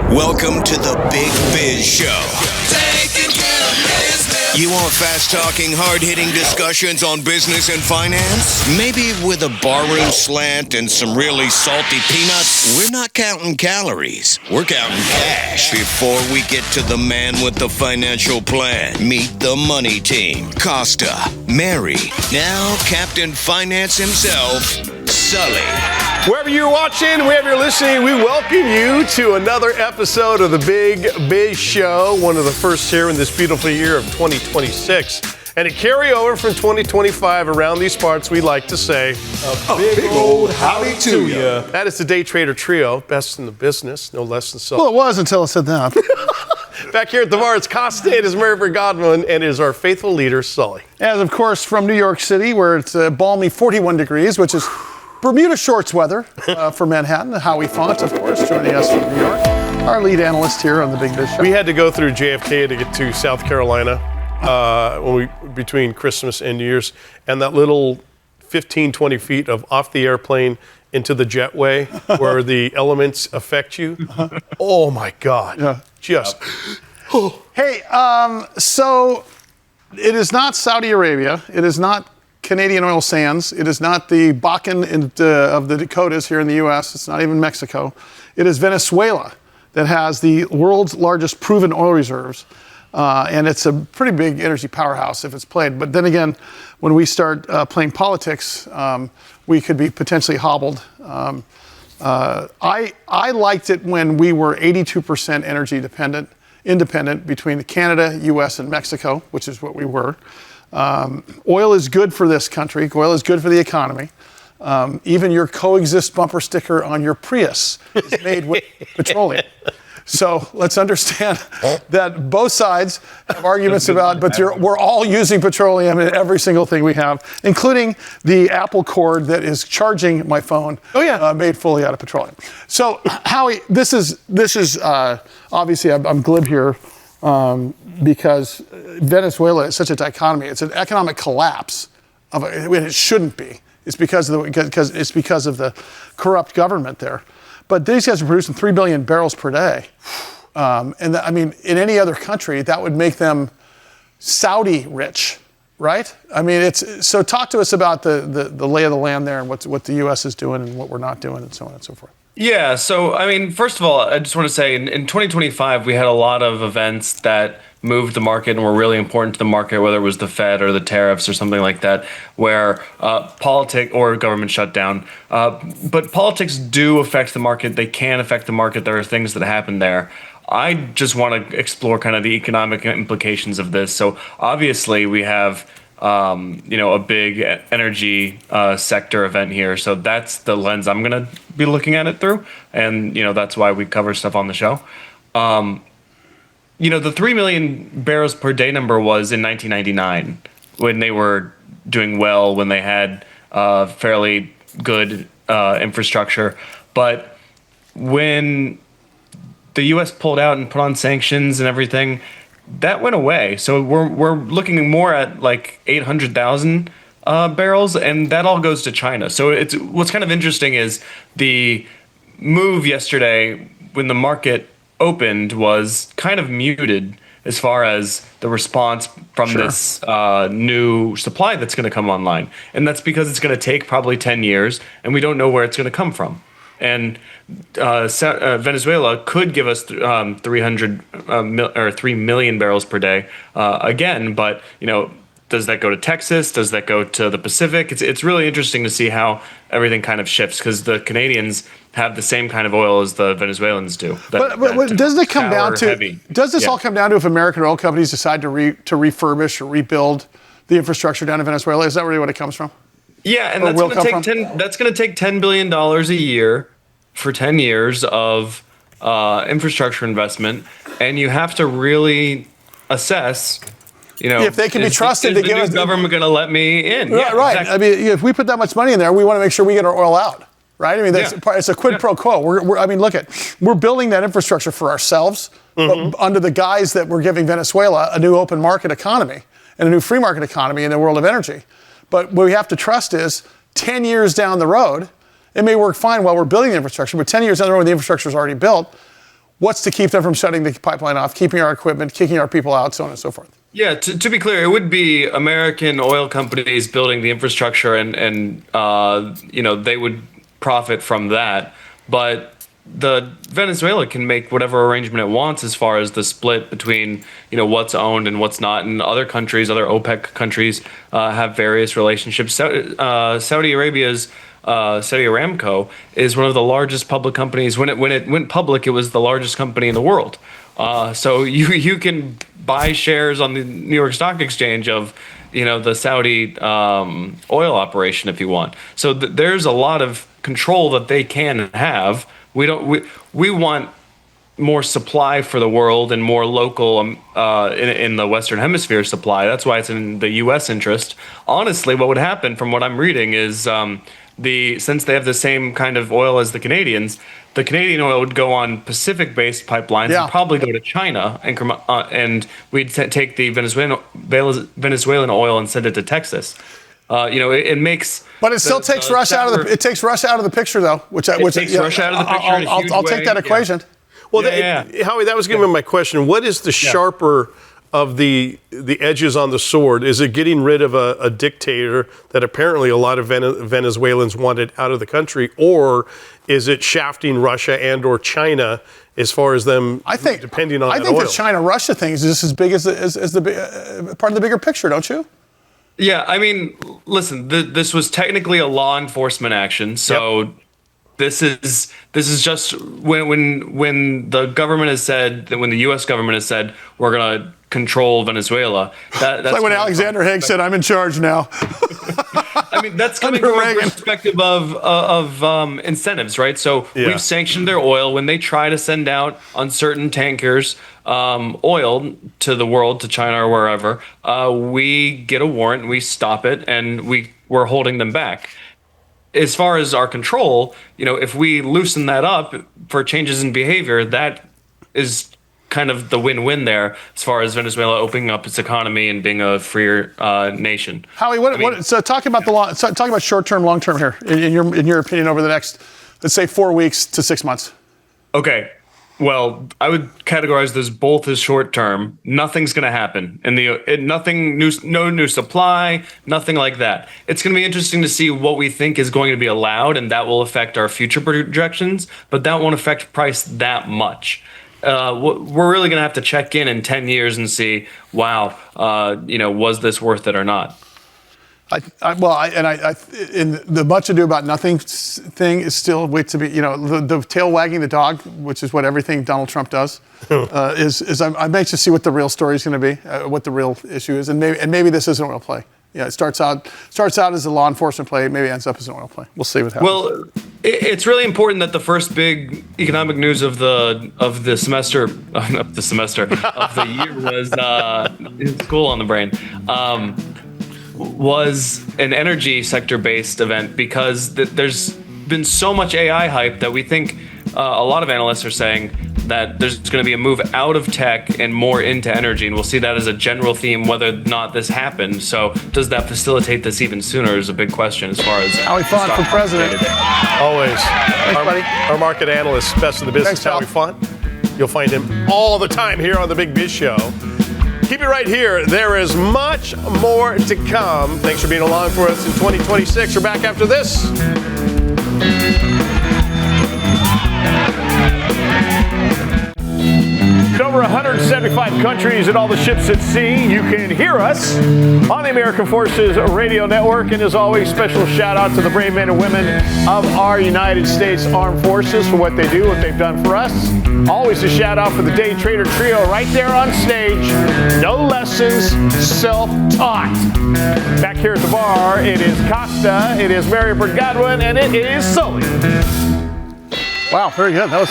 Welcome to the Big Biz Show. Taking care of business. You want fast-talking, hard-hitting discussions on business and finance? Maybe with a barroom slant and some really salty peanuts? We're not counting calories. We're counting cash. Before we get to the man with the financial plan, meet the money team. Costa, Mary, now Captain Finance himself, Sully. Wherever you're watching, wherever you're listening, we welcome you to another episode of the Big Biz Show, one of the first here in this beautiful year of 2026. And a carryover from 2025 around these parts, we like to say, a big old howdy to ya. That is the Day Trader Trio, best in the business, no less than so. Well, it was until I said that. Back here at the bar, it's Costa, it is Mary Godwin, and it is our faithful leader, Sully. As, of course, from New York City, where it's balmy 41 degrees, which is Bermuda shorts weather for Manhattan. Howie Font, of course, joining us from New York. Our lead analyst here on the Big Biz Show. We had to go through JFK to get to South Carolina between Christmas and New Year's, and that little 15, 20 feet of off the airplane into the jetway where the elements affect you. Oh my God. Yeah. Just. Hey, so it is not Saudi Arabia. It is not Canadian oil sands. It is not the Bakken of the Dakotas here in the U.S. It's not even Mexico. It is Venezuela that has the world's largest proven oil reserves. And it's a pretty big energy powerhouse if it's played. But then again, when we start playing politics, we could be potentially hobbled. I liked it when we were 82% energy independent between Canada, U.S., and Mexico, which is what we were. Oil is good for this country. Oil is good for the economy. Even your coexist bumper sticker on your Prius is made with petroleum. So let's understand that both sides have arguments about, but we're all using petroleum in every single thing we have, including the Apple cord that is charging my phone. Oh yeah, made fully out of petroleum. So Howie, this is obviously I'm glib here. Because Venezuela is such a dichotomy. It's an economic collapse when it shouldn't be. It's because of the corrupt government there. But these guys are producing 3 billion barrels per day. In any other country, that would make them Saudi rich, right? So talk to us about the lay of the land there and what the U.S. is doing and what we're not doing and so on and so forth. Yeah, so, first of all, I just want to say in 2025, we had a lot of events that moved the market and were really important to the market, whether it was the Fed or the tariffs or something like that, where politics or government shutdown. But politics do affect the market. They can affect the market. There are things that happen there. I just want to explore kind of the economic implications of this. So obviously we have a big energy sector event here. So that's the lens I'm going to be looking at it through. And, that's why we cover stuff on the show. The 3 million barrels per day number was in 1999 when they were doing well, when they had fairly good infrastructure. But when the U.S. pulled out and put on sanctions and everything, that went away. So we're looking more at like 800,000 barrels, and that all goes to China. So what's kind of interesting is the move yesterday when the market opened was kind of muted as far as the response from this new supply that's going to come online. And that's because it's going to take probably 10 years, and we don't know where it's going to come from. And Venezuela could give us 3 million barrels per day again, but does that go to Texas? Does that go to the Pacific? It's really interesting to see how everything kind of shifts because the Canadians have the same kind of oil as the Venezuelans do. But doesn't it come down to heavy. Does this all come down to if American oil companies decide to refurbish or rebuild the infrastructure down in Venezuela? Is that really what it comes from? Yeah, and that's going to take $10 billion a year for 10 years of infrastructure investment, and you have to really assess, if they can be trusted to give us. Is the government going to let me in? Right. Yeah, exactly. If we put that much money in there, we want to make sure we get our oil out. Right? It's a quid pro quo. We're building that infrastructure for ourselves, but under the guise that we're giving Venezuela a new open market economy and a new free market economy in the world of energy. But what we have to trust is 10 years down the road, it may work fine while we're building the infrastructure, but 10 years down the road when the infrastructure is already built, What's to keep them from shutting the pipeline off, keeping our equipment, kicking our people out, so on and so forth? Yeah, to be clear, it would be American oil companies building the infrastructure, and they would profit from that. But Venezuela can make whatever arrangement it wants as far as the split between what's owned and what's not. And other countries, other OPEC countries, have various relationships. Saudi Arabia's Saudi Aramco is one of the largest public companies. When it went public, it was the largest company in the world. So you can buy shares on the New York Stock Exchange of the Saudi oil operation if you want. So there's a lot of control that they can have. We want more supply for the world and more local in the Western Hemisphere supply. That's why it's in the U.S. interest. Honestly, what would happen from what I'm reading is since they have the same kind of oil as the Canadians, the Canadian oil would go on Pacific-based pipelines and probably go to China, and we'd take the Venezuelan oil and send it to Texas. It makes. But it still takes Russia out of the. It takes Russia out of the picture, though. It takes Russia out of the picture. I'll take that equation. Well, Howie, that was going to be my question. What is the sharper of the edges on the sword? Is it getting rid of a dictator that apparently a lot of Venezuelans wanted out of the country, or is it shafting Russia and or China as far as them depending on that oil? I think the China-Russia thing is just as big as the part of the bigger picture, don't you? Yeah, I mean, listen, this was technically a law enforcement action, so. Yep. This is just when the government has said that when the U.S. government has said we're going to control Venezuela. That's like when Alexander Haig said, "I'm in charge now." I mean, that's coming from a perspective of incentives, right? So we've sanctioned their oil when they try to send out on certain tankers oil to the world, to China or wherever. We get a warrant, we stop it, and we're holding them back. As far as our control, if we loosen that up for changes in behavior, that is kind of the win-win there as far as Venezuela opening up its economy and being a freer nation. Howie, so talk about short-term, long-term here, in your opinion, over the next, let's say, 4 weeks to 6 months. Okay. Well, I would categorize this both as short-term. Nothing's going to happen, nothing new, no new supply, nothing like that. It's going to be interesting to see what we think is going to be allowed, and that will affect our future projections. But that won't affect price that much. We're really going to have to check in 10 years and see, wow, was this worth it or not? The much ado about nothing thing is still wait to be, the tail wagging the dog, which is what everything Donald Trump does, I'm anxious to see what the real story is going to be, what the real issue is, and maybe this isn't an oil play. Yeah, it starts out as a law enforcement play, maybe ends up as an oil play. We'll see what happens. Well, it's really important that the first big economic news of the semester of the year was school on the brain. Was an energy sector-based event because there's been so much AI hype that we think a lot of analysts are saying that there's going to be a move out of tech and more into energy, and we'll see that as a general theme whether or not this happens. So does that facilitate this even sooner is a big question as far as Howie Font for president. Always. Thanks, buddy. Our market analyst, best in the business, Howie Font. You'll find him all the time here on the Big Biz Show. Keep it right here. There is much more to come. Thanks for being along for us in 2026. We're back after this. In over 175 countries and all the ships at sea, you can hear us on the American Forces Radio Network. And as always, special shout out to the brave men and women of our United States Armed Forces for what they do, what they've done for us. Always a shout out for the Day Trader Trio right there on stage. No lessons, self-taught. Back here at the bar, it is Costa, it is Mary Godwin, and it is Sully. Wow, very good. That was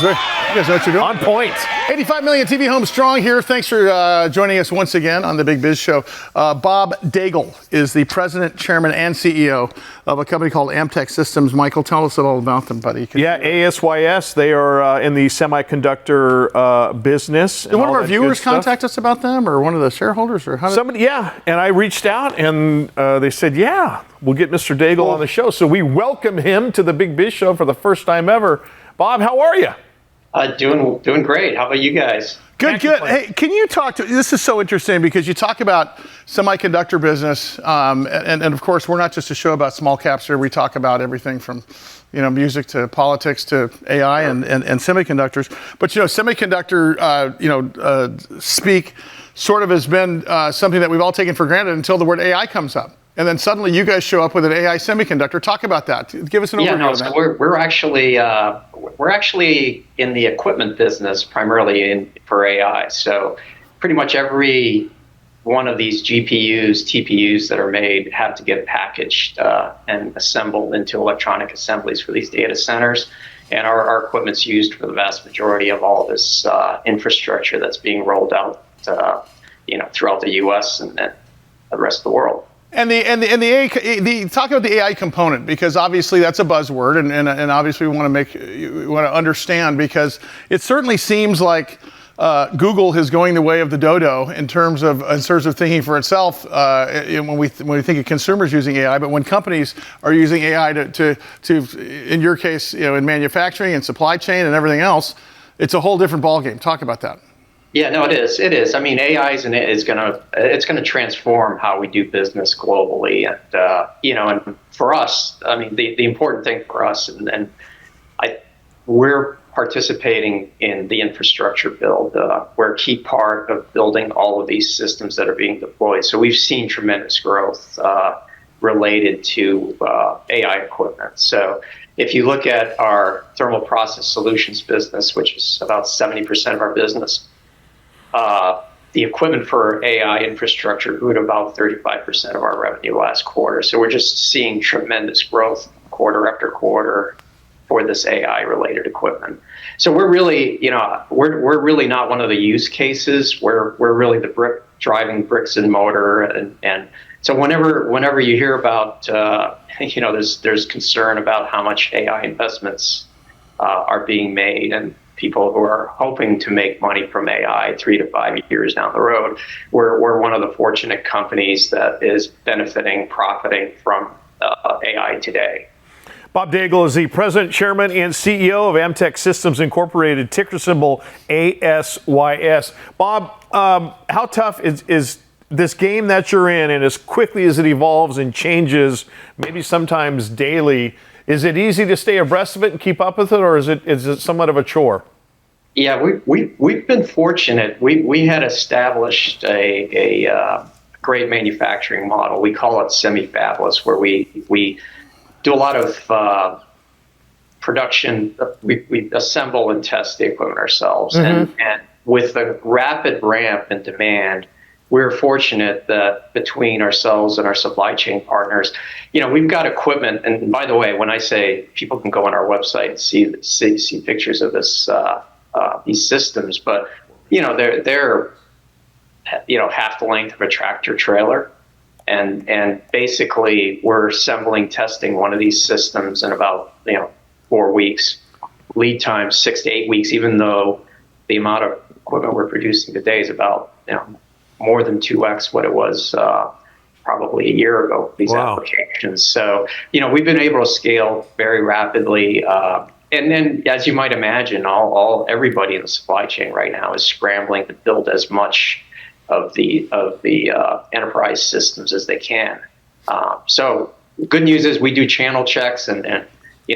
very. You guys know what you're doing. On point. 85 million TV homes strong here. Thanks for joining us once again on the Big Biz Show. Bob Daigle is the president, chairman, and CEO of a company called Amtech Systems. Michael, tell us all about them, buddy. ASYS. They are in the semiconductor business. Did one of our viewers contact us about them, or one of the shareholders, or how? Somebody, and I reached out, and they said, we'll get Mr. Daigle on the show. So we welcome him to the Big Biz Show for the first time ever. Bob, how are you? Doing great. How about you guys? Good. Hey, can you talk to, this is so interesting because you talk about semiconductor business, and of course, we're not just a show about small caps here. We talk about everything from, music to politics to AI and semiconductors. But, semiconductor, speak sort of has been something that we've all taken for granted until the word AI comes up. And then suddenly you guys show up with an AI semiconductor. Talk about that. Give us an overview of that. So we're actually in the equipment business primarily for AI. So pretty much every one of these GPUs, TPUs that are made have to get packaged and assembled into electronic assemblies for these data centers. And our equipment's used for the vast majority of all this infrastructure that's being rolled out, throughout the U.S. and the rest of the world. And talk about the AI component, because obviously that's a buzzword, and obviously we want to understand, because it certainly seems like Google is going the way of the dodo in terms of thinking for itself when we think of consumers using AI, but when companies are using AI to in your case, in manufacturing and supply chain and everything else, it's a whole different ballgame. Talk about that. Yeah, no, it is. It is. I mean, AI is gonna transform how we do business globally, and for us, I mean, the important thing for us, we're participating in the infrastructure build. We're a key part of building all of these systems that are being deployed. So we've seen tremendous growth related to AI equipment. So if you look at our thermal process solutions business, which is about 70% of our business, the equipment for AI infrastructure grew to about 35% of our revenue last quarter. So we're just seeing tremendous growth quarter after quarter for this AI related equipment. So we're really, we're really not one of the use cases. We're really the driving bricks and mortar. And so whenever you hear about, there's concern about how much AI investments are being made, and people who are hoping to make money from AI 3 to 5 years down the road. We're one of the fortunate companies that is profiting from AI today. Bob Daigle is the President, Chairman, and CEO of Amtech Systems Incorporated, ticker symbol ASYS. Bob, how tough is this game that you're in, and as quickly as it evolves and changes, maybe sometimes daily, is it easy to stay abreast of it and keep up with it, or is it somewhat of a chore? Yeah, we've been fortunate. We had established a great manufacturing model. We call it semi-fabless, where we do a lot of production. We assemble and test the equipment ourselves, and with the rapid ramp in demand, we're fortunate that between ourselves and our supply chain partners, we've got equipment. And by the way, when I say people can go on our website and see pictures of this, these systems, but they're half the length of a tractor trailer, and basically we're assembling, testing one of these systems in about 4 weeks. Lead time 6 to 8 weeks, even though the amount of equipment we're producing today is about more than 2x what it was probably a year ago, these applications. So, we've been able to scale very rapidly. And then, as you might imagine, everybody in the supply chain right now is scrambling to build as much of the enterprise systems as they can. So good news is we do channel checks, and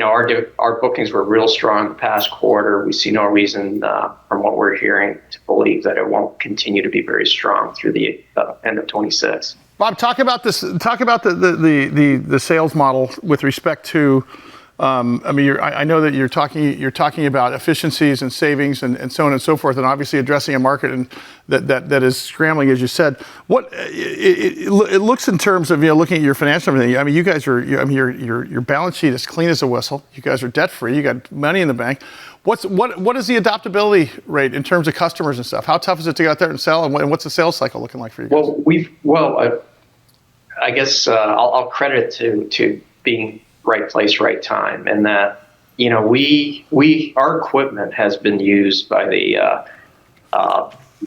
our bookings were real strong the past quarter. We see no reason from what we're hearing to believe that it won't continue to be very strong through the end of 26. Bob, talk about this. Talk about the sales model with respect to. I know that you're talking about efficiencies and savings and so on and so forth, and obviously addressing a market and that is scrambling, as you said. What it looks in terms of looking at your financial everything. I mean, you guys are. Your balance sheet is clean as a whistle. You guys are debt free. You got money in the bank. What is the adaptability rate in terms of customers and stuff? How tough is it to get out there and sell, and what's the sales cycle looking like for you guys? I guess I'll credit to being right place, right time, and that our equipment has been used by the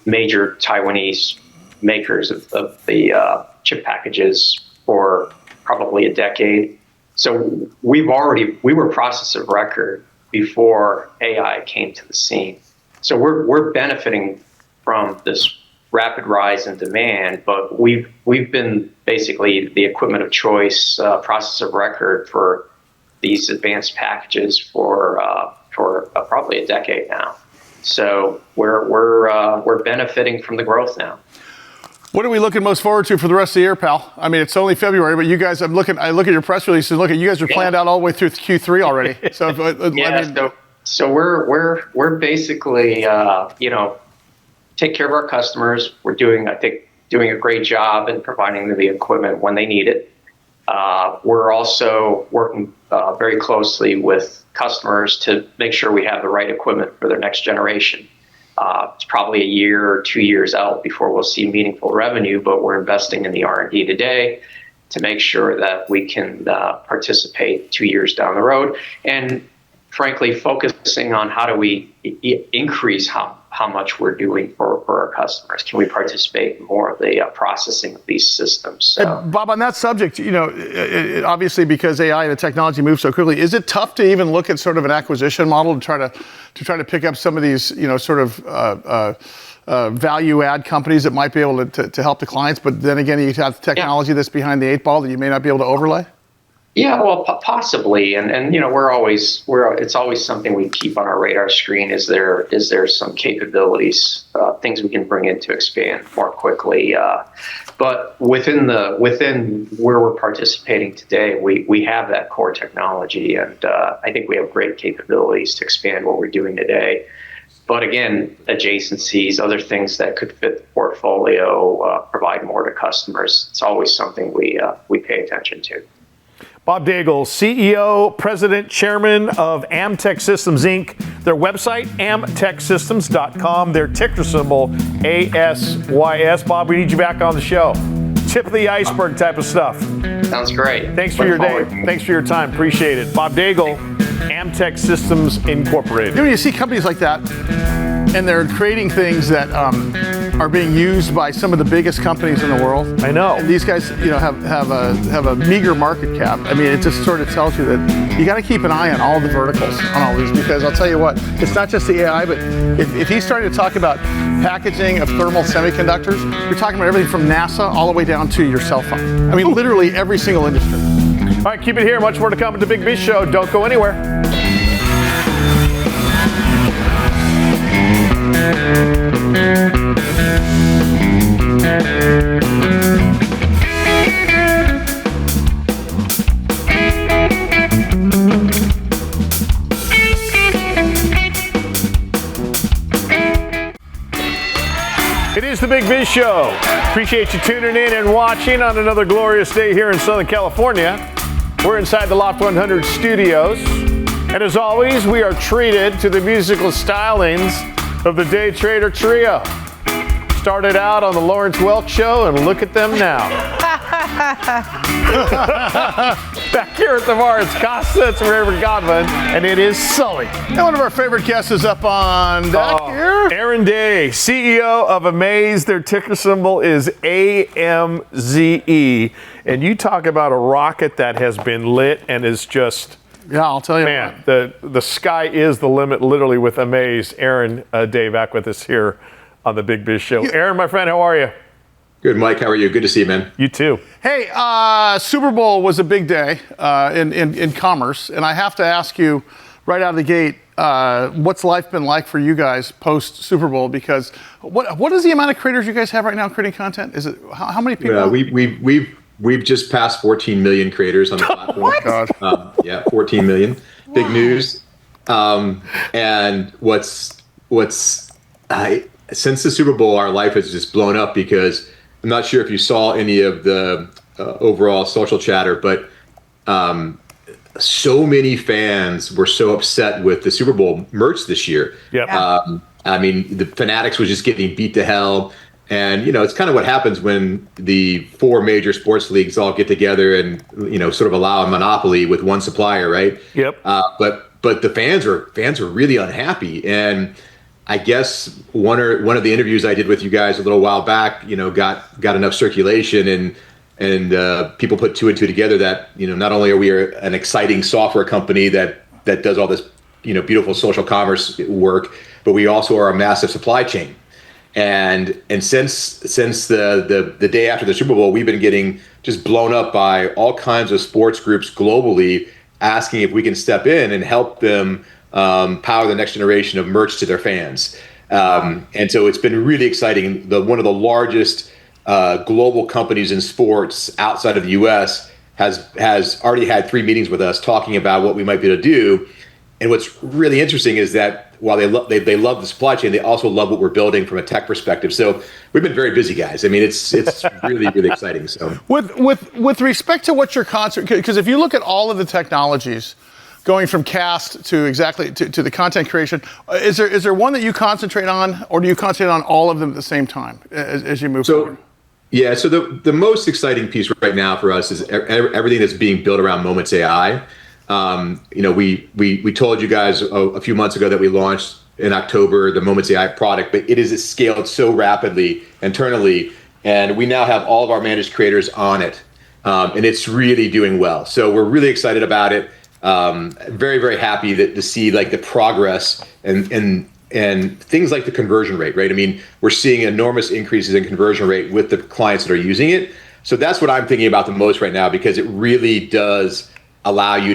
major Taiwanese makers of the chip packages for probably a decade. So we were process of record before AI came to the scene. So we're benefiting from this rapid rise in demand, but we've been basically the equipment of choice, process of record for these advanced packages for probably a decade now. So we're benefiting from the growth now. What are we looking most forward to for the rest of the year, pal? I mean, it's only February, but you guys, I look at your press release and you guys are planned out all the way through Q3 already. So so we're basically take care of our customers. We're doing a great job in providing them the equipment when they need it. We're also working very closely with customers to make sure we have the right equipment for their next generation. It's probably a year or 2 years out before we'll see meaningful revenue, but we're investing in the R&D today to make sure that we can participate 2 years down the road. And frankly, focusing on how do we increase how much we're doing for our customers. Can we participate in more of the processing of these systems? So. Bob, on that subject, obviously because AI and the technology moves so quickly, is it tough to even look at sort of an acquisition model to try to pick up some of these, value add companies that might be able to help the clients, but then again, you have the technology that's behind the 8 ball that you may not be able to overlay? Yeah, well, possibly, and it's always something we keep on our radar screen. Is there some capabilities, things we can bring in to expand more quickly? But within where we're participating today, we have that core technology, and I think we have great capabilities to expand what we're doing today. But again, adjacencies, other things that could fit the portfolio, provide more to customers. It's always something we pay attention to. Bob Daigle, CEO, President, Chairman of Amtech Systems, Inc. Their website, amtechsystems.com. Their ticker symbol, ASYS. Bob, we need you back on the show. Tip of the iceberg type of stuff. Sounds great. Thanks for your day. Thanks for your time. Appreciate it. Bob Daigle, Amtech Systems Incorporated. You see companies like that, and they're creating things that are being used by some of the biggest companies in the world. I know. And these guys, have a meager market cap. I mean, it just sort of tells you that you got to keep an eye on all the verticals on all these, because I'll tell you what, it's not just the AI, but if he's starting to talk about packaging of thermal semiconductors, you're talking about everything from NASA all the way down to your cell phone. I mean, literally every single industry. All right, keep it here. Much more to come at the Big Biz Show. Don't go anywhere. It is the Big Biz Show. Appreciate you tuning in and watching on another glorious day here in Southern California. We're inside the Loft 100 studios. And as always, we are treated to the musical stylings of the Day Trader Trio. Started out on the Lawrence Welk Show, and look at them now. Back here at the bar, it's Costa, it's Reverend Godwin, and it is Sully. And one of our favorite guests is up on deck here. Aaron Day, CEO of Amaze. Their ticker symbol is AMZE. And you talk about a rocket that has been lit and is just... Yeah, I'll tell you. Man, the sky is the limit, literally, with Amaze. Aaron Day back with us here on the Big Biz Show. Aaron, my friend, how are you? Good, Mike. How are you? Good to see you, man. You too. Hey, Super Bowl was a big day in commerce, and I have to ask you right out of the gate, what's life been like for you guys post Super Bowl? Because what is the amount of creators you guys have right now creating content? Is it how many people? We've just passed 14 million creators on the platform. Oh my God. 14 million. Big news. And since the Super Bowl, our life has just blown up, because I'm not sure if you saw any of the overall social chatter, but so many fans were so upset with the Super Bowl merch this year. Yep. I mean, the Fanatics was just getting beat to hell. And, it's kind of what happens when the 4 major sports leagues all get together and, sort of allow a monopoly with one supplier, right? Yep. But the fans are really unhappy. And I guess one of the interviews I did with you guys a little while back, got enough circulation, and people put 2 and 2 together that, not only are we an exciting software company that does all this, beautiful social commerce work, but we also are a massive supply chain. And since the day after the Super Bowl, we've been getting just blown up by all kinds of sports groups globally asking if we can step in and help them power the next generation of merch to their fans. And so it's been really exciting. One of the largest global companies in sports outside of the U.S. has already had 3 meetings with us talking about what we might be able to do. And what's really interesting is that while they love the supply chain, they also love what we're building from a tech perspective. So we've been very busy, guys. I mean, it's really, really exciting. So with respect to what you're concentrating, because if you look at all of the technologies, going from cast to the content creation, is there one that you concentrate on, or do you concentrate on all of them at the same time as you move forward? Yeah, so the most exciting piece right now for us is everything that's being built around Moments AI. We told you guys a few months ago that we launched in October the Moments AI product, but it is scaled so rapidly internally, and we now have all of our managed creators on it, and it's really doing well. So we're really excited about it. Very, very happy to see like the progress and things like the conversion rate, right? I mean, we're seeing enormous increases in conversion rate with the clients that are using it. So that's what I'm thinking about the most right now, because it really does allow you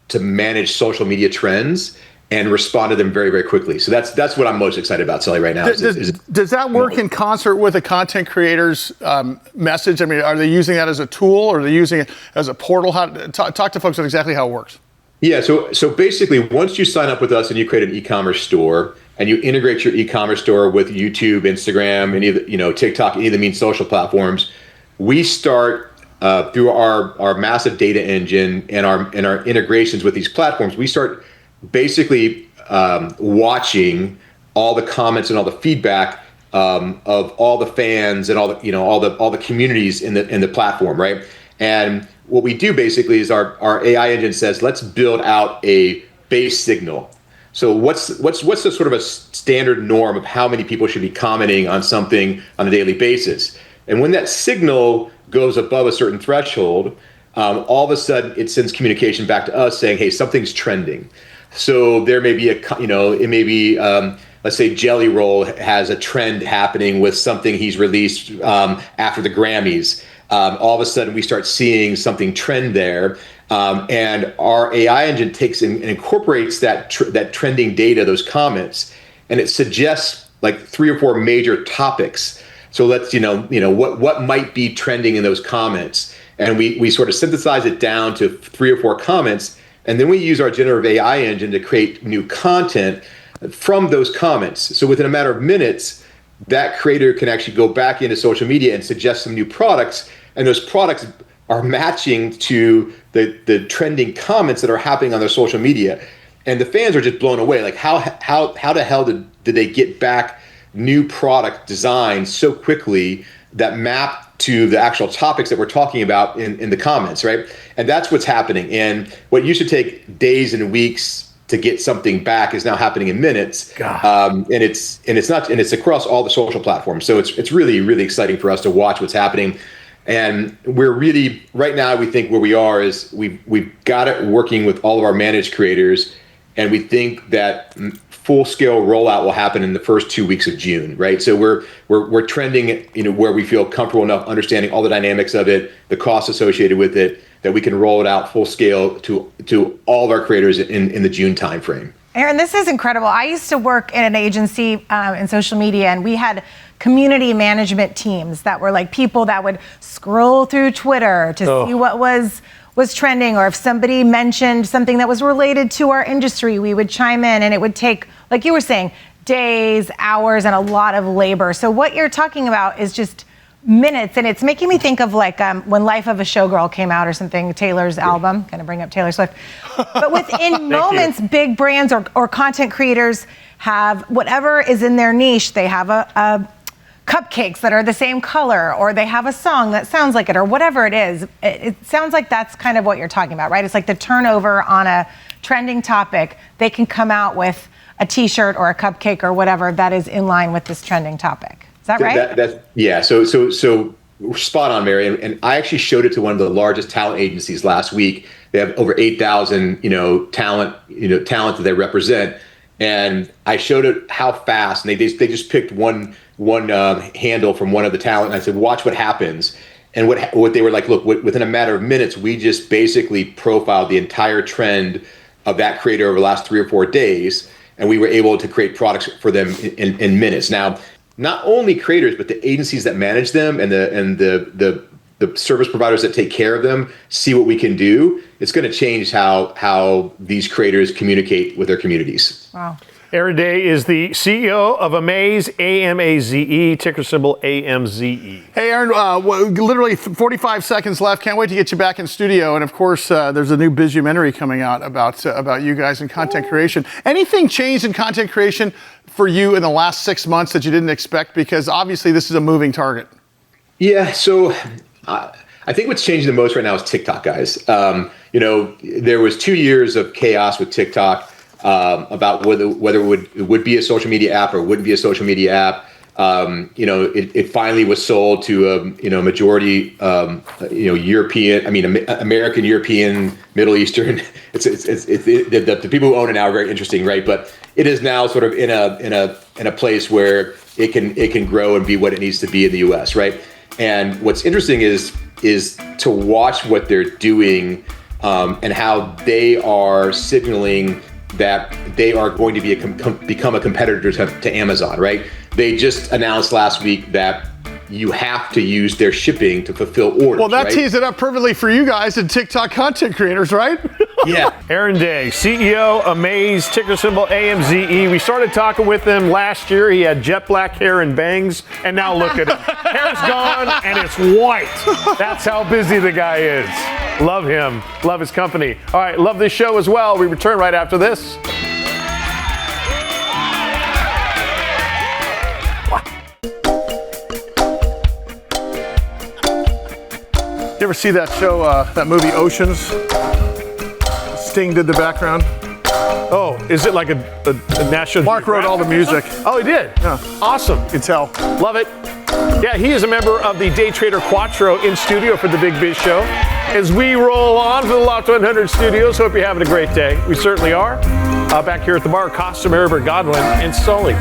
to manage social media trends and respond to them very, very quickly. So that's what I'm most excited about, Sully, right now. Does that work in concert with a content creator's message? I mean, are they using that as a tool, or are they using it as a portal? Talk to folks on exactly how it works. Yeah, so basically, once you sign up with us and you create an e-commerce store and you integrate your e-commerce store with YouTube, Instagram, any of the, TikTok, any of the main social platforms, we start through our massive data engine and our integrations with these platforms. We start basically watching all the comments and all the feedback of all the fans and all the communities in the platform, right? And what we do basically is our AI engine says, let's build out a base signal. So what's the sort of a standard norm of how many people should be commenting on something on a daily basis? And when that signal goes above a certain threshold, all of a sudden it sends communication back to us saying, hey, something's trending. So there may be let's say Jelly Roll has a trend happening with something he's released after the Grammys. All of a sudden we start seeing something trend there. And our AI engine takes and incorporates that trending data, those comments, and it suggests like 3 or 4 major topics. So let's, what might be trending in those comments. And we sort of synthesize it down to 3 or 4 comments. And then we use our generative AI engine to create new content from those comments. So within a matter of minutes, that creator can actually go back into social media and suggest some new products. And those products are matching to the trending comments that are happening on their social media. And the fans are just blown away. Like how the hell did they get back new product designs so quickly that map to the actual topics that we're talking about in the comments, right? And that's what's happening. And what used to take days and weeks to get something back is now happening in minutes. And it's across all the social platforms. So it's really, really exciting for us to watch what's happening. And we're really, right now, we think where we are is we've got it working with all of our managed creators, and we think that full-scale rollout will happen in the first 2 weeks of June, right? So we're trending, where we feel comfortable enough understanding all the dynamics of it, the costs associated with it, that we can roll it out full scale to all of our creators in the June timeframe. Aaron, this is incredible. I used to work in an agency in social media, and we had community management teams that were like people that would scroll through Twitter to see what was trending, or if somebody mentioned something that was related to our industry, we would chime in, and it would take, like you were saying, days, hours, and a lot of labor. So what you're talking about is just minutes, and it's making me think of like when Life of a Showgirl came out or something, Taylor's album, gonna bring up Taylor Swift. But within moments, big brands or content creators have whatever is in their niche. They have a cupcakes that are the same color, or they have a song that sounds like it, or whatever it is. It sounds like that's kind of what you're talking about, right? It's like the turnover on a trending topic. They can come out with a t-shirt or a cupcake or whatever that is in line with this trending topic. Is that right? Yeah. So spot on, Mary. And I actually showed it to one of the largest talent agencies last week. They have over 8,000, talent that they represent. And I showed it how fast, and they just picked one handle from one of the talent. And I said, watch what happens. And what they were like, look, within a matter of minutes, we just basically profiled the entire trend of that creator over the last 3 or 4 days. And we were able to create products for them in minutes. Now, not only creators, but the agencies that manage them and the service providers that take care of them see what we can do. It's going to change how these creators communicate with their communities. Wow. Aaron Day is the CEO of Amaze, AMAZE, ticker symbol AMZE. Hey, Aaron, literally 45 seconds left. Can't wait to get you back in studio. And of course, there's a new Bizumentary coming out about you guys and content creation. Anything changed in content creation for you in the last 6 months that you didn't expect? Because obviously this is a moving target. Yeah, so I think what's changing the most right now is TikTok, guys. There was 2 years of chaos with TikTok. About whether it would be a social media app or wouldn't be a social media app. It finally was sold to a majority American, European, Middle Eastern. The people who own it now are very interesting, right? But it is now sort of in a place where it can grow and be what it needs to be in the U.S., right? And what's interesting is to watch what they're doing and how they are signaling that they are going to become a competitor to Amazon, right? They just announced last week that you have to use their shipping to fulfill orders. Well, that right? tees it up perfectly for you guys and TikTok content creators, right? Yeah. Aaron Day, CEO, Amaze, ticker symbol AMZE. We started talking with him last year. He had jet black hair and bangs, and now look at him. Hair's gone, and it's white. That's how busy the guy is. Love him. Love his company. All right, love this show as well. We return right after this. You ever see that show, that movie Oceans? Sting did the background. Oh, is it like a national? Mark wrote all the music. Oh, he did? Yeah. Awesome. You can tell. Love it. Yeah, he is a member of the Day Trader Quattro in studio for the Big Biz Show. As we roll on for the Loft 100 studios, hope you're having a great day. We certainly are. Back here at the bar, Costumer, Godwin, and Sully.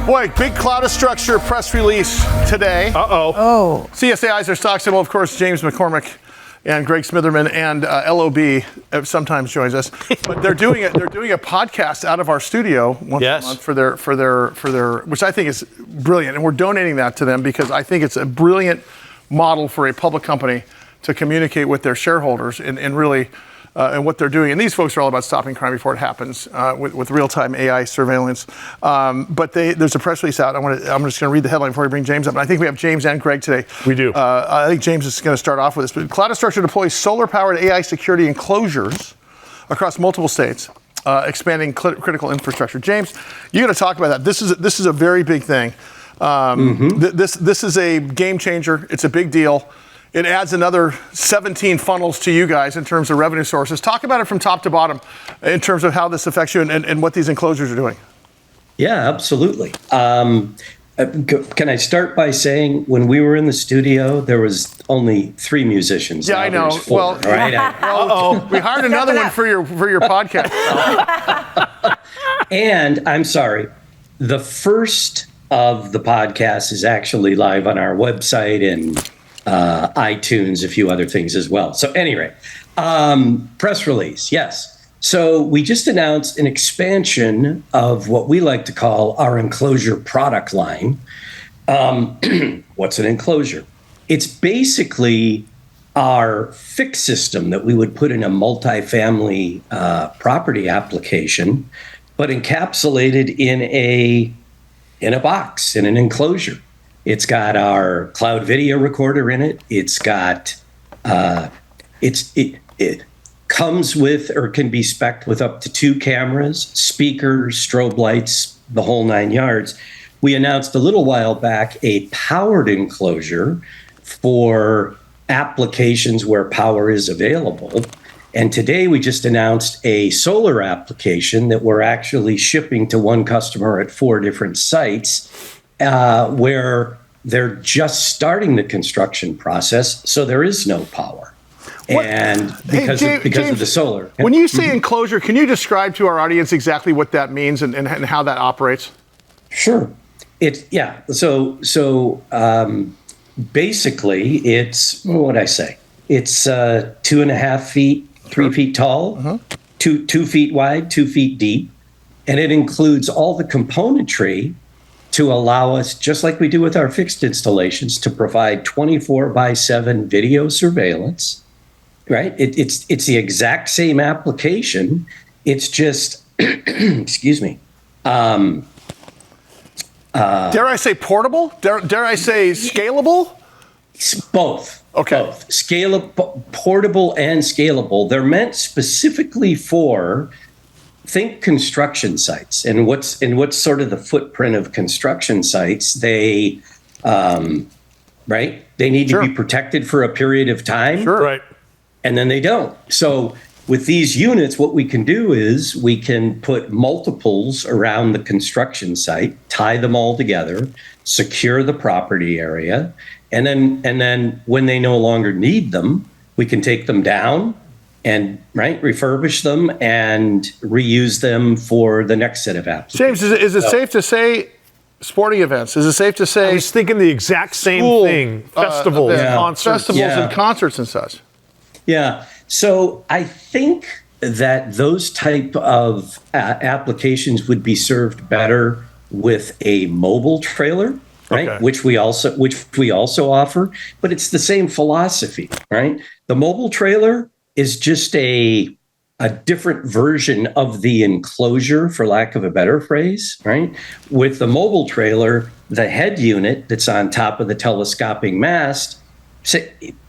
Boy, big Cloudastructure press release today. Oh. CSAI is their stock symbol, of course. James McCormick and Greg Smitherman and LOB sometimes joins us. But they're doing a podcast out of our studio once a month for their, which I think is brilliant. And we're donating that to them because I think it's a brilliant model for a public company to communicate with their shareholders and really. And what they're doing. And these folks are all about stopping crime before it happens with real-time AI surveillance. But there's a press release out. I'm just going to read the headline before we bring James up. And I think we have James and Greg today. We do. I think James is going to start off with this. But Cloudastructure deploys solar-powered AI security enclosures across multiple states, expanding critical infrastructure. James, you're going to talk about that. This is a very big thing. This is a game changer. It's a big deal. It adds another 17 funnels to you guys in terms of revenue sources. Talk about it from top to bottom in terms of how this affects you and what these enclosures are doing. Yeah, absolutely. Can I start by saying when we were in the studio, there was only 3 musicians. Yeah, now I know. there's 4, well, right? We hired another one for your podcast. And I'm sorry, the first of the podcasts is actually live on our website and iTunes, a few other things as well. So anyway, press release, yes. So we just announced an expansion of what we like to call our enclosure product line. What's an enclosure? It's basically our fix system that we would put in a multifamily property application, but encapsulated in a box, in an enclosure. It's got our cloud video recorder in it. It's got, it comes with or can be spec'd with up to 2 cameras, speakers, strobe lights, the whole 9 yards. We announced a little while back a powered enclosure for applications where power is available. And today we just announced a solar application that we're actually shipping to one customer at 4 different sites, where they're just starting the construction process, so there is no power. And because of the solar. When you say enclosure, can you describe to our audience exactly what that means and how that operates? Sure. Basically, it's, what would I say? It's 2.5 feet, 3 feet tall, 2 feet wide, 2 feet deep. And it includes all the componentry to allow us, just like we do with our fixed installations, to provide 24/7 video surveillance. Right? It's the exact same application. It's just, excuse me. Dare I say portable? Dare I say scalable? Both. Okay. Both. Scalable, portable and scalable. They're meant specifically for, think construction sites. And what's sort of the footprint of construction sites? They, right? They need to be protected for a period of time. Sure. Right. And then they don't. So with these units, what we can do is we can put multiples around the construction site, tie them all together, secure the property area, and then when they no longer need them, we can take them down and refurbish them and reuse them for the next set of applications. James, is it safe to say sporting events? Is it safe to say I was thinking the exact same thing. Festivals, concerts. Festivals and concerts and such. Yeah. So I think that those type of applications would be served better with a mobile trailer, right? Okay. Which we also offer, but it's the same philosophy, right? The mobile trailer is just a different version of the enclosure, for lack of a better phrase, right? With the mobile trailer, the head unit that's on top of the telescoping mast,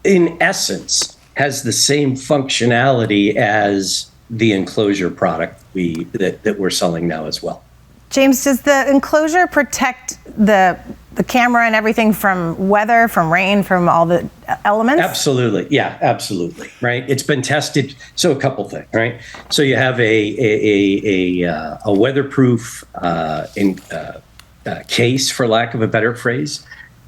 in essence, has the same functionality as the enclosure product that we're selling now as well. James, does the enclosure protect the camera and everything from weather, from rain, from all the elements? Absolutely. Yeah, absolutely. Right. It's been tested. So a couple things, right? So you have a weatherproof case, for lack of a better phrase.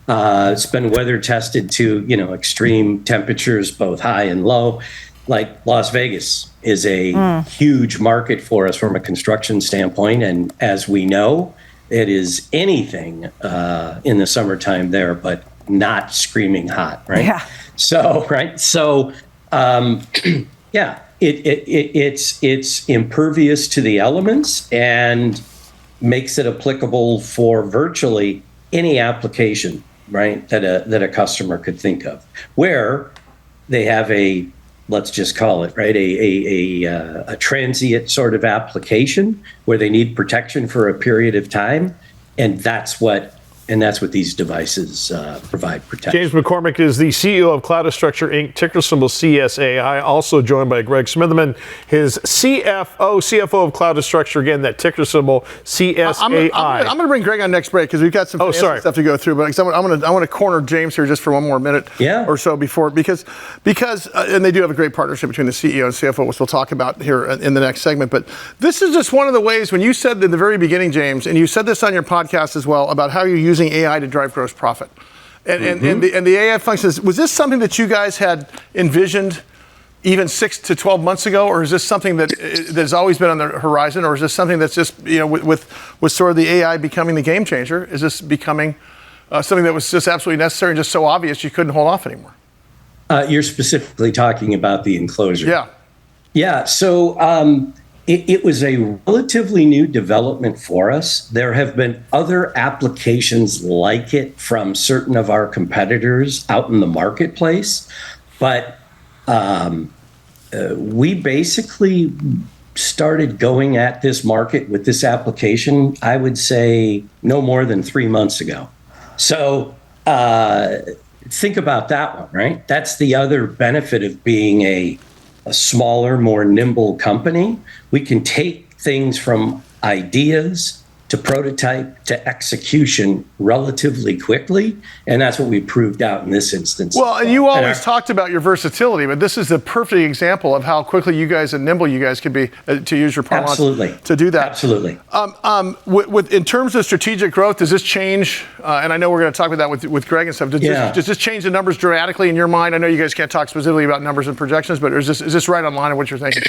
It's been weather tested to, extreme temperatures, both high and low. Like Las Vegas is a huge market for us from a construction standpoint. And as we know, it is anything in the summertime there, but not screaming hot, right? Yeah. So, right. So, yeah, it's impervious to the elements and makes it applicable for virtually any application, right, that a customer could think of, where they have let's just call it, right, a transient sort of application where they need protection for a period of time, and that's what these devices provide protection. James McCormick is the CEO of Cloudastructure, Inc., ticker symbol CSAI, also joined by Greg Smitherman, his CFO of Cloudastructure, again, that ticker symbol CSAI. I'm going to bring Greg on next break because we've got some stuff to go through, but I want to corner James here just for one more minute or so because and they do have a great partnership between the CEO and CFO, which we'll talk about here in the next segment, but this is just one of the ways when you said in the very beginning, James, and you said this on your podcast as well, about how you're using AI to drive gross profit. And the AI functions, was this something that you guys had envisioned even 6 to 12 months ago, or is this something that's always been on the horizon, or is this something that's just, with sort of the AI becoming the game changer, is this becoming something that was just absolutely necessary and just so obvious you couldn't hold off anymore? You're specifically talking about the enclosure. Yeah. Yeah. So it was a relatively new development for us. There have been other applications like it from certain of our competitors out in the marketplace, but we basically started going at this market with this application, I would say, no more than 3 months ago. So think about that one, right? That's the other benefit of being a smaller, more nimble company. We can take things from ideas to prototype to execution relatively quickly, and that's what we proved out in this instance. Well, and you always talked about your versatility, but this is the perfect example of how quickly you guys and nimble you guys can be, to use your parlance, absolutely, to do that. Absolutely. In terms of strategic growth, does this change? And I know we're going to talk about that with Greg and stuff. Does this change the numbers dramatically in your mind? I know you guys can't talk specifically about numbers and projections, but is this right on line of what you're thinking?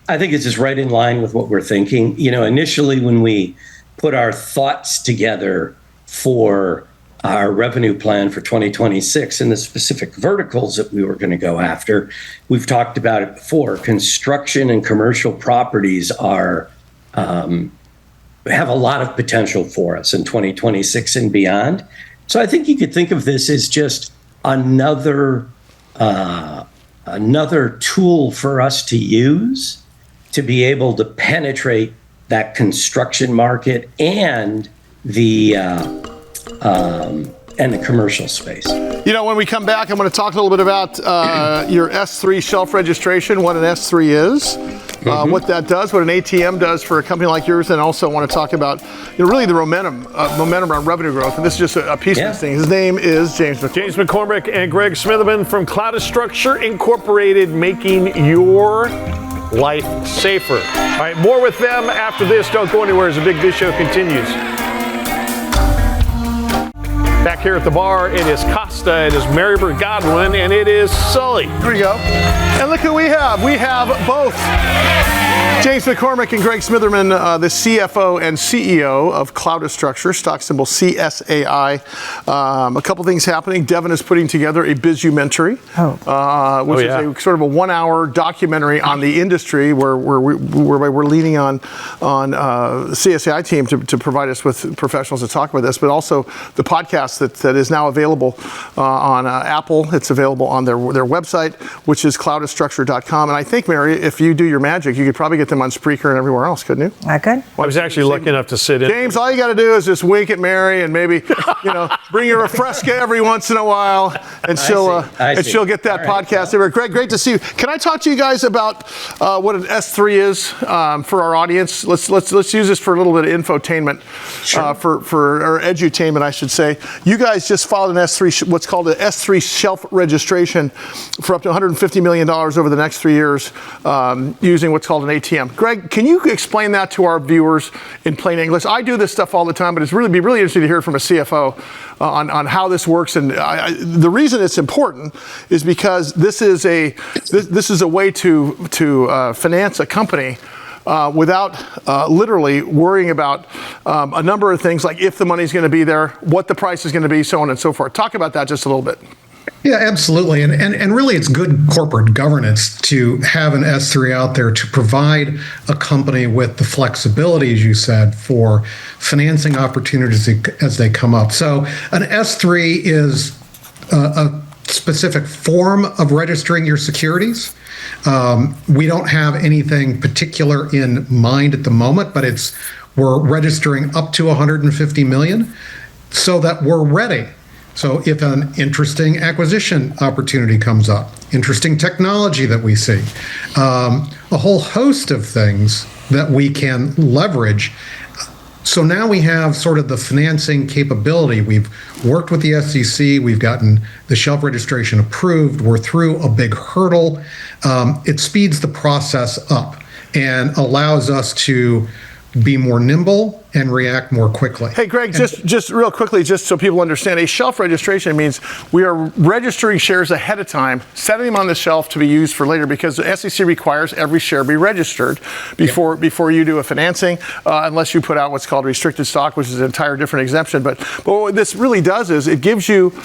I think it's just right in line with what we're thinking. Initially when we put our thoughts together for our revenue plan for 2026 and the specific verticals that we were going to go after, we've talked about it before. Construction and commercial properties have a lot of potential for us in 2026 and beyond. So I think you could think of this as just another tool for us to use to be able to penetrate that construction market and the commercial space. When we come back, I'm going to talk a little bit about your S3 shelf registration, what an S3 is, what that does, what an ATM does for a company like yours, and also want to talk about really the momentum around revenue growth. And this is just a piece of this thing. His name is James McCormick. James McCormick and Greg Smitherman from Cloudastructure Incorporated, making your life safer. All right, more with them after this. Don't go anywhere as the Big Biz Show continues. Back here at the bar, it is Costa, it is Marybird Godwin, and it is Sully. Here we go. And look who we have. We have both James McCormick and Greg Smitherman, the CFO and CEO of Cloudastructure, stock symbol CSAI. A couple things happening. Devin is putting together a BizUmentary, which is a sort of a 1-hour documentary on the industry where we're leaning on the CSAI team to provide us with professionals to talk about this, but also the podcast that is now available on Apple. It's available on their website, which is cloudastructure.com. And I think, Mary, if you do your magic, you could probably get them on Spreaker and everywhere else, couldn't you? I could. I was actually lucky enough to sit in. James, all you got to do is just wink at Mary and maybe, bring her a Fresca every once in a while, and she'll get that podcast over. Greg, great to see you. Can I talk to you guys about what an S3 is for our audience? Let's use this for a little bit of infotainment, or edutainment, I should say. You guys just filed an S3, what's called an S3 shelf registration for up to $150 million over the next 3 years, using what's called an ATM. Greg, can you explain that to our viewers in plain English? I do this stuff all the time, but it's be really interesting to hear from a CFO on how this works. And the reason it's important is because this is a way to finance a company without literally worrying about a number of things, like if the money's going to be there, what the price is going to be, so on and so forth. Talk about that just a little bit. Yeah, absolutely. And really, it's good corporate governance to have an S3 out there to provide a company with the flexibility, as you said, for financing opportunities as they come up. So an S3 is a specific form of registering your securities. We don't have anything particular in mind at the moment, but we're registering up to 150 million so that we're ready. So if an interesting acquisition opportunity comes up, interesting technology that we see, a whole host of things that we can leverage. So now we have sort of the financing capability. We've worked with the SEC. We've gotten the shelf registration approved. We're through a big hurdle. It speeds the process up and allows us to be more nimble and react more quickly. Hey, Greg, just real quickly, just so people understand, a shelf registration means we are registering shares ahead of time, setting them on the shelf to be used for later, because the SEC requires every share be registered before you do a financing, unless you put out what's called restricted stock, which is an entire different exemption. But what this really does is it gives you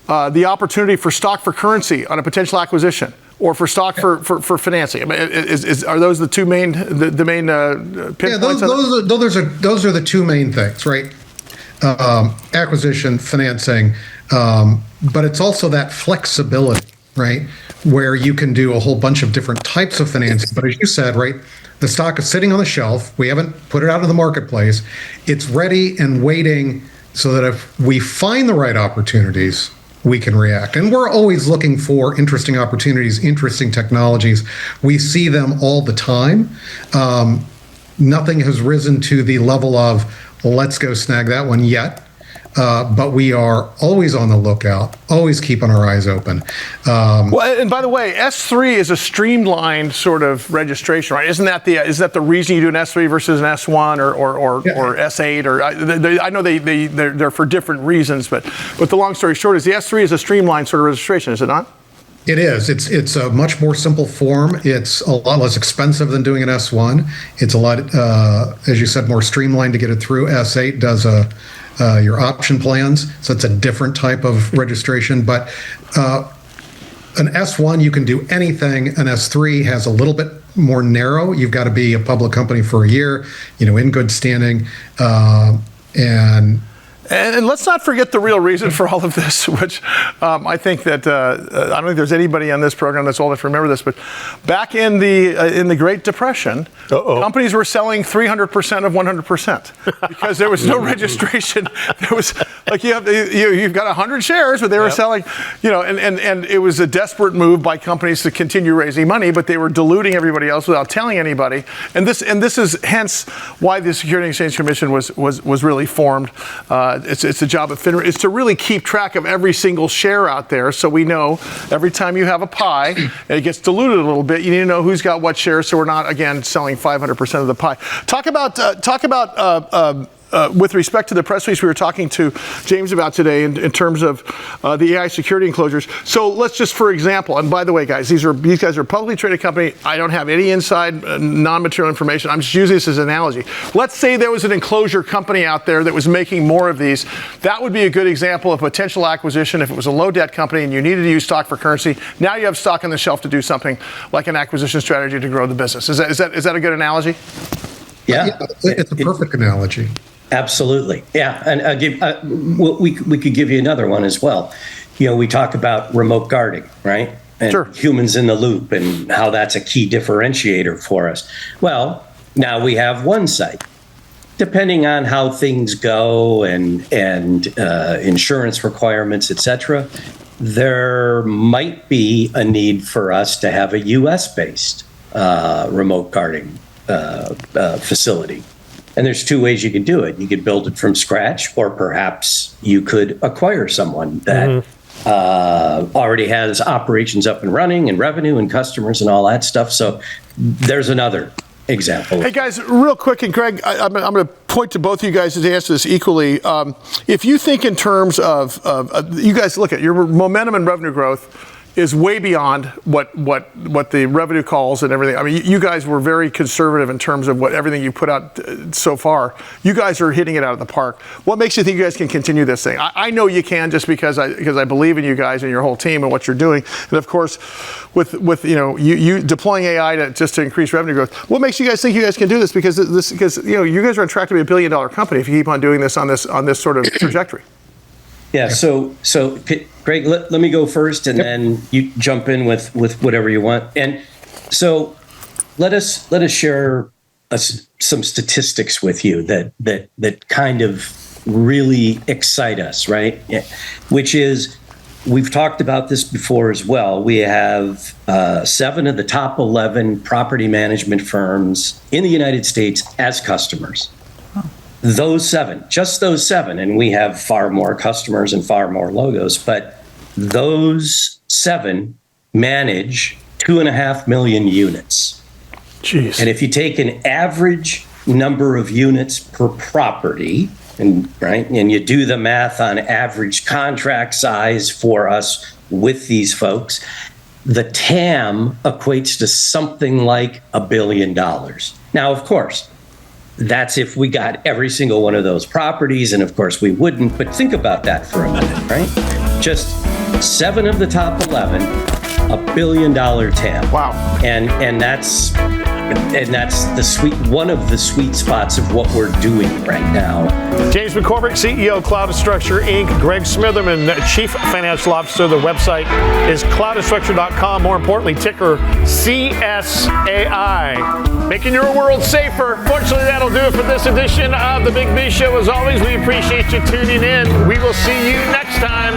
the opportunity for stock for currency on a potential acquisition, or for stock for financing. I mean, are those the two main pinpoints? Yeah, those are the two main things, right? Acquisition, financing, but it's also that flexibility, right, where you can do a whole bunch of different types of financing. But as you said, right, the stock is sitting on the shelf. We haven't put it out in the marketplace. It's ready and waiting so that if we find the right opportunities, we can react. And we're always looking for interesting opportunities, interesting technologies. We see them all the time. Nothing has risen to the level of let's go snag that one yet. But we are always on the lookout, always keeping our eyes open. Well, and by the way, S3 is a streamlined sort of registration, right? Isn't that the reason you do an S3 versus an S1 or S8? Or I know they're for different reasons, but the long story short is the S3 is a streamlined sort of registration, is it not? It is. It's a much more simple form. It's a lot less expensive than doing an S1. It's a lot, as you said, more streamlined to get it through. S8 does your option plans, so it's a different type of registration. But an S1, you can do anything. An S3 has a little bit more narrow. You've got to be a public company for a year, in good standing, And let's not forget the real reason for all of this, which I think that I don't think there's anybody on this program that's old enough to remember this, but back in the Great Depression, companies were selling 300% of 100% because there was no registration. There was like you've got 100 shares, but they were selling, and it was a desperate move by companies to continue raising money, but they were diluting everybody else without telling anybody. And this is hence why the Security and Exchange Commission was really formed. It's a job of FINRA. It's to really keep track of every single share out there, so we know every time you have a pie and it gets diluted a little bit, you need to know who's got what share, so we're not again selling 500% of the pie. Talk about with respect to the press release we were talking to James about today in terms of the AI security enclosures. So let's just, for example, and by the way, guys, these guys are a publicly traded company. I don't have any inside non-material information. I'm just using this as an analogy. Let's say there was an enclosure company out there that was making more of these. That would be a good example of potential acquisition if it was a low debt company and you needed to use stock for currency. Now you have stock on the shelf to do something like an acquisition strategy to grow the business. Is that a good analogy? Yeah, it's a perfect analogy. Absolutely. Yeah. And I'll give, we could give you another one as well. We talk about remote guarding, right? And sure. Humans in the loop and how that's a key differentiator for us. Well, now we have one site. Depending on how things go and insurance requirements, et cetera, there might be a need for us to have a U.S.-based remote guarding facility. And there's two ways you could do it. You could build it from scratch, or perhaps you could acquire someone that already has operations up and running and revenue and customers and all that stuff. So there's another example. Hey, guys, real quick, and Greg, I'm going to point to both of you guys to answer this equally. If you think in terms of you guys look at your momentum and revenue growth is way beyond what the revenue calls and everything. I mean, you guys were very conservative in terms of everything you put out so far. You guys are hitting it out of the park. What makes you think you guys can continue this thing? I know you can, just because I believe in you guys and your whole team and what you're doing. And of course, with you deploying AI just to increase revenue growth. What makes you guys think you guys can do this? Because you guys are on track to be $1 billion company if you keep on doing this on this sort of trajectory. Yeah. So Greg, let me go first, and then you jump in with whatever you want. And so let us share some statistics with you that kind of really excite us, right? Which is, we've talked about this before as well. We have 7 of the top 11 property management firms in the United States as customers. Just those seven, and we have far more customers and far more logos, but those 7 manage 2.5 million units. Jeez. And if you take an average number of units per property, and you do the math on average contract size for us with these folks, the TAM equates to something like $1 billion. Now, of course, that's if we got every single one of those properties, and of course we wouldn't, but think about that for a minute, right? Just 7 of the top 11, $1 billion TAM. Wow. And that's one of the sweet spots of what we're doing right now. James McCormick, CEO of Cloudastructure, Inc. Greg Smitherman, Chief Financial Officer. The website is cloudastructure.com. More importantly, ticker CSAI. Making your world safer. Fortunately, that'll do it for this edition of the Big Biz Show. As always, we appreciate you tuning in. We will see you next time.